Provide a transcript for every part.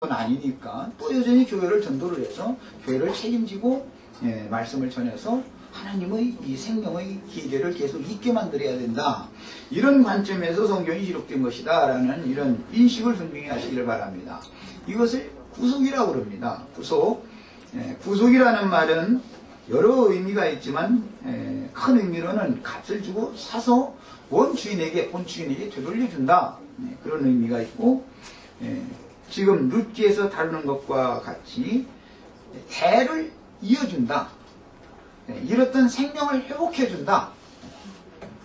건 아니니까 또 여전히 교회를 전도를 해서 교회를 책임지고 말씀을 전해서 하나님의 이 생명의 기대를 계속 있게 만들어야 된다. 이런 관점에서 성경이 기록된 것이다 라는 이런 인식을 분명히 하시기를 바랍니다. 이것을 구속이라고 그럽니다. 구속. 구속이라는 말은 여러 의미가 있지만 큰 의미로는 값을 주고 사서 본 주인에게 되돌려준다. 그런 의미가 있고, 지금 룻기에서 다루는 것과 같이 대를 이어준다. 잃었던 생명을 회복해준다.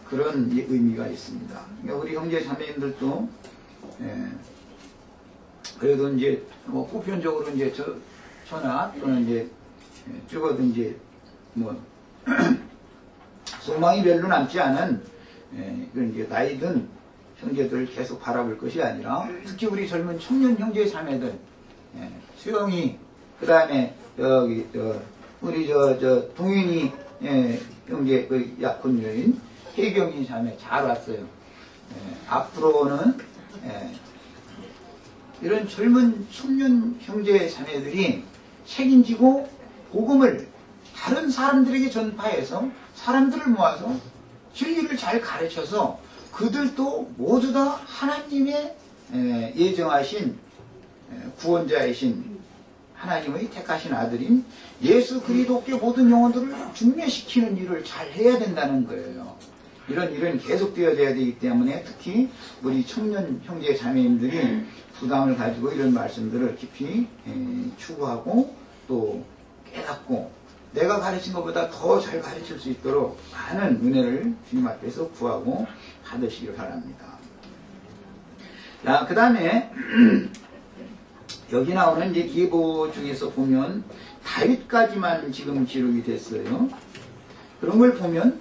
그런 의미가 있습니다. 그러니까 우리 형제 자매님들도 그래도 이제 뭐 보편적으로 이제 저나 또는 이제 적어도 이제 뭐 소망이 별로 남지 않은 그런 이제 나이 든 형제들을 계속 바라볼 것이 아니라 특히 우리 젊은 청년 형제 자매들 수영이 그 다음에 여기 우리 동윤이 형제 그 약혼 여인 혜경이 자매 잘 왔어요. 앞으로는 이런 젊은 청년 형제 자매들이 책임지고 복음을 다른 사람들에게 전파해서 사람들을 모아서 진리를 잘 가르쳐서 그들도 모두 다 하나님의 예정하신 구원자이신 하나님의 택하신 아들인 예수 그리스도께 모든 영혼들을 중매시키는 일을 잘 해야 된다는 거예요. 이런 일은 계속되어져야 되기 때문에 특히 우리 청년 형제 자매님들이 부담을 가지고 이런 말씀들을 깊이 추구하고 또 깨닫고 내가 가르친 것보다 더 잘 가르칠 수 있도록 많은 은혜를 주님 앞에서 구하고 받으시길 바랍니다. 자, 그 다음에 여기 나오는 이제 계보 중에서 보면 다윗까지만 지금 기록이 됐어요. 그런 걸 보면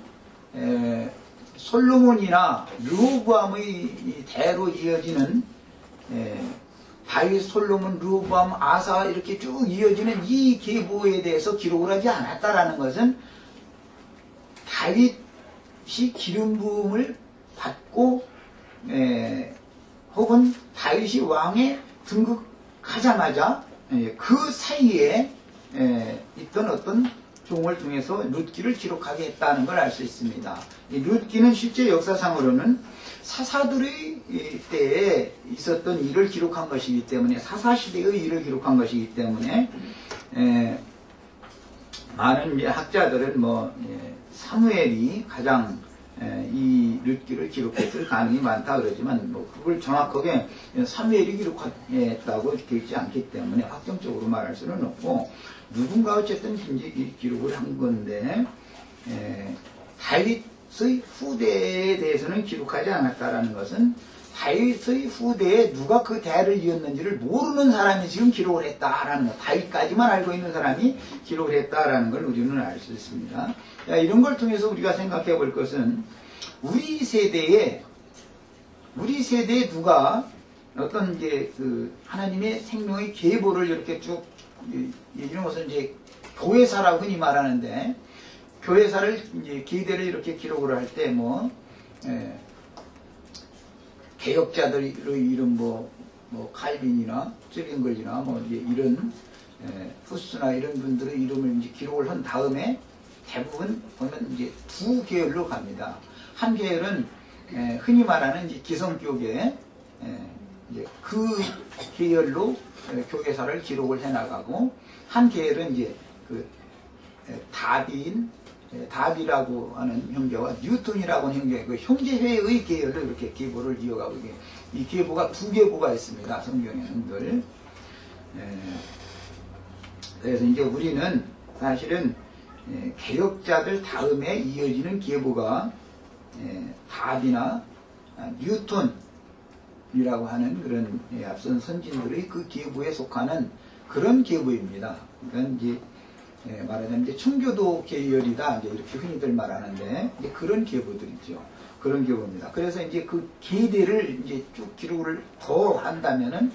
솔로몬이나 르호보암의 대로 이어지는 다윗, 솔로몬, 르호보암, 아사 이렇게 쭉 이어지는 이 계보에 대해서 기록을 하지 않았다라는 것은 다윗이 기름 부음을 받고 혹은 다윗이 왕에 등극하자마자 그 사이에 있던 어떤 종을 통해서 룻기를 기록하게 했다는 걸 알 수 있습니다. 이 룻기는 실제 역사상으로는 사사들의 때에 있었던 일을 기록한 것이기 때문에 사사시대의 일을 기록한 것이기 때문에 많은 학자들은 뭐 사무엘이 가장 이 룻기를 기록했을 가능이 많다 그러지만 뭐 그걸 정확하게 사무엘이 기록했다고 되어 있지 않기 때문에 확정적으로 말할 수는 없고 누군가 어쨌든 기록을 한 건데 다윗의 후대에 대해서는 기록하지 않았다라는 것은 다윗의 후대에 누가 그 대를 이었는지를 모르는 사람이 지금 기록을 했다라는 것, 다윗까지만 알고 있는 사람이 기록을 했다라는 걸 우리는 알 수 있습니다. 자, 이런 걸 통해서 우리가 생각해 볼 것은 우리 세대에 누가 어떤 이제 그 하나님의 생명의 계보를 이렇게 쭉 이런 것은 이제 교회사라고 흔히 말하는데 교회사를 이제 기대를 이렇게 기록을 할 때 뭐 개혁자들의 이름 뭐 칼빈이나 쯔빙글이나 뭐 이제 이런 후스나 이런 분들의 이름을 이제 기록을 한 다음에 대부분 보면 이제 두 계열로 갑니다. 한 계열은 흔히 말하는 이제 기성교계 이제 그 계열로 교회사를 기록을 해 나가고 한 계열은 이제 그 다비라고 하는 형제와 뉴턴이라고 하는 형제, 그 형제회의 계열로 이렇게 계보를 이어가고 이 계보가 두 계보가 있습니다. 성경에는 늘. 그래서 이제 우리는 사실은 개혁자들 다음에 이어지는 계보가 다비나 뉴턴이라고 하는 그런 앞선 선진들의 그 계보에 속하는 그런 계보입니다. 그러니까 이제 말하자면 이제 청교도 계열이다 이제 이렇게 흔히들 말하는데 이제 그런 계보들이죠. 그런 계보입니다. 그래서 이제 그 계대를 이제 쭉 기록을 더 한다면은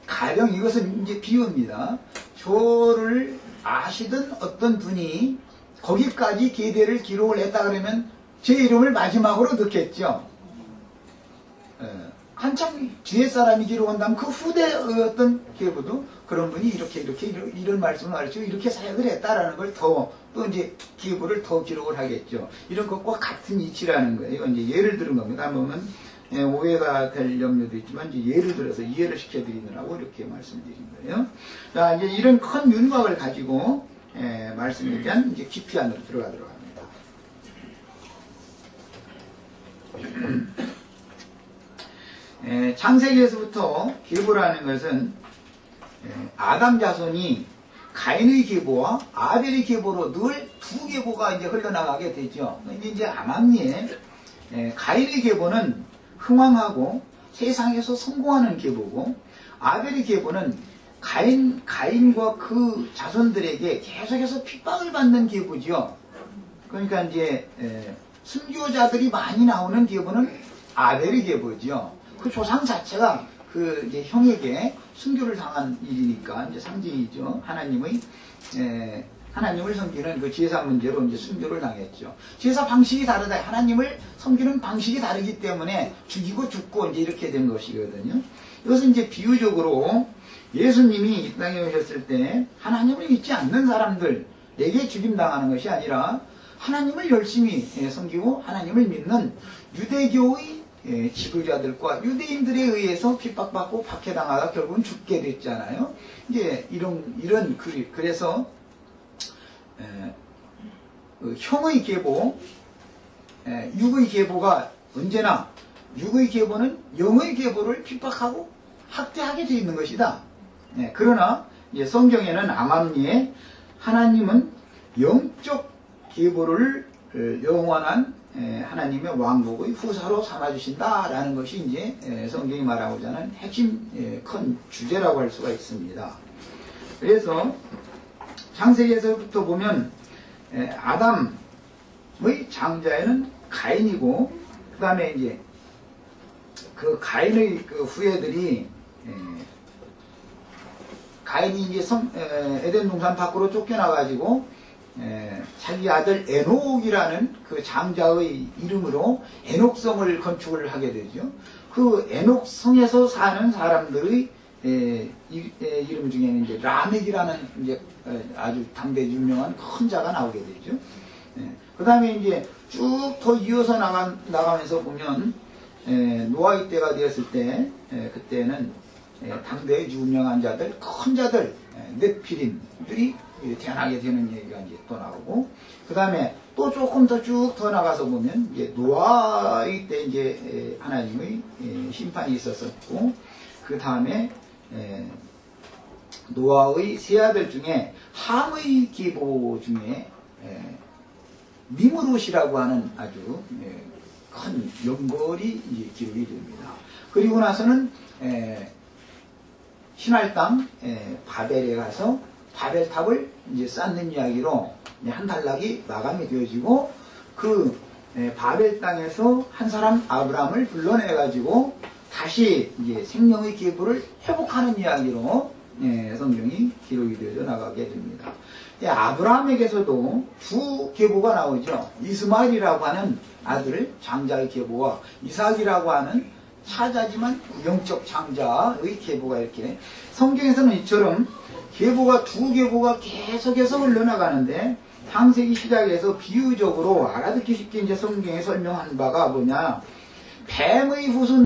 가령 이것은 이제 비유입니다. 저를 아시던 어떤 분이 거기까지 계대를 기록을 했다 그러면 제 이름을 마지막으로 넣겠죠. 한참 뒤에 사람이 기록한다면 그 후대의 어떤 계보도 그런 분이 이런 말씀을 가르치고 이렇게 사역을 했다라는 걸 또 이제 계보를 더 기록을 하겠죠. 이런 것과 같은 이치라는 거예요. 이제 예를 들은 겁니다. 한번 오해가 될 염려도 있지만 이제 예를 들어서 이해를 시켜드리느라고 이렇게 말씀드린 거예요. 자, 이제 이런 큰 윤곽을 가지고 말씀에 대한 이제 깊이 안으로 들어가도록 합니다. 창세기에서부터 계보라는 것은 아담 자손이 가인의 계보와 아벨의 계보로 늘 두 계보가 이제 흘러나가게 되죠. 이제 암암리에 가인의 계보는 흥왕하고 세상에서 성공하는 계보고, 아벨의 계보는 가인과 그 자손들에게 계속해서 핍박을 받는 계보죠. 그러니까 이제 순교자들이 많이 나오는 계보는 아벨의 계보죠. 그 조상 자체가 그 이제 형에게 순교를 당한 일이니까 이제 상징이죠. 하나님을 섬기는 그 제사 문제로 이제 순교를 당했죠. 제사 방식이 다르다. 하나님을 섬기는 방식이 다르기 때문에 죽이고 죽고 이제 이렇게 된 것이거든요. 이것은 이제 비유적으로 예수님이 이 땅에 오셨을 때 하나님을 믿지 않는 사람들에게 죽임당하는 것이 아니라 하나님을 열심히 섬기고 하나님을 믿는 유대교의 지도자들과 유대인들에 의해서 핍박받고 박해당하다 결국은 죽게 됐잖아요. 이제 그래서 형의 계보, 육의 계보가 언제나 육의 계보는 영의 계보를 핍박하고 학대하게 되어 있는 것이다. 그러나 성경에는 암암리에 하나님은 영적 계보를 영원한 하나님의 왕국의 후사로 삼아주신다라는 것이 이제 성경이 말하고자 하는 핵심 큰 주제라고 할 수가 있습니다. 그래서 창세기에서부터 보면 아담의 장자에는 가인이고, 그 다음에 이제 그 가인의 그 후예들이 가인이 이제 에덴 동산 밖으로 쫓겨나가지고 자기 아들 에녹이라는 그 장자의 이름으로 에녹성을 건축을 하게 되죠. 그 에녹성에서 사는 사람들의 이름 중에는 이제 라멕이라는 이제 아주 당대 유명한 큰 자가 나오게 되죠. 그 다음에 이제 쭉 더 이어서 나가면서 보면 노아의 때가 되었을 때 그때는 당대의 유명한 자들, 큰 자들, 넷피림들이 태어나게 되는 얘기가 이제 또 나오고, 그 다음에 또 조금 더 쭉 더 나가서 보면 이제 노아의 때 이제 하나님의 심판이 있었었고, 그 다음에 노아의 세 아들 중에 함의 계보 중에 니므롯이라고 하는 아주 큰 연골이 이제 기록이 됩니다. 그리고 나서는 신할 땅 바벨에 가서 바벨탑을 이제 쌓는 이야기로 한 단락이 마감이 되어지고, 그 바벨 땅에서 한 사람 아브라함을 불러내가지고 다시 이제 생명의 계보를 회복하는 이야기로 성경이 기록이 되어져 나가게 됩니다. 아브라함에게서도 두 계보가 나오죠. 이스마엘이라고 하는 아들 장자의 계보와 이삭이라고 하는 사자지만 영적 장자의 계보가 이렇게, 성경에서는 이처럼 계보가 두 계보가 계속해서 흘러나가는데, 창세기 시작에서 비유적으로 알아듣기 쉽게 이제 성경에 설명한 바가 뭐냐, 뱀의 후손